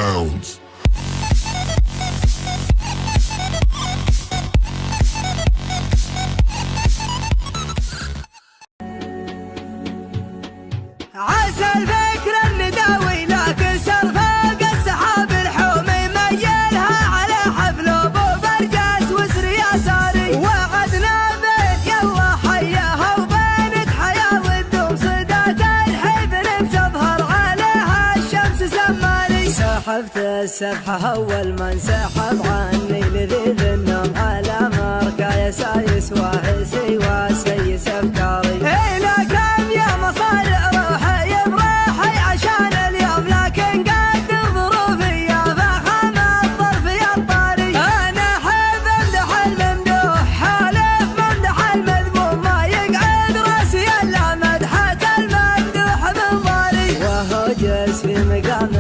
sounds. عسى الفكر النداوي لكن سرفاق السحاب الحومي ميلها على حفل ابو برجاس وسري يساري وعدنا بيت يلا حياها وبينت حياه والدوم صدات الحبل بتظهر عليها الشمس سماري سحبت السبحه اول ما انسحب عني لذيذ النوم على مركا يسايس واحسي وسيس افكاري الى كم يا مصارع في مقام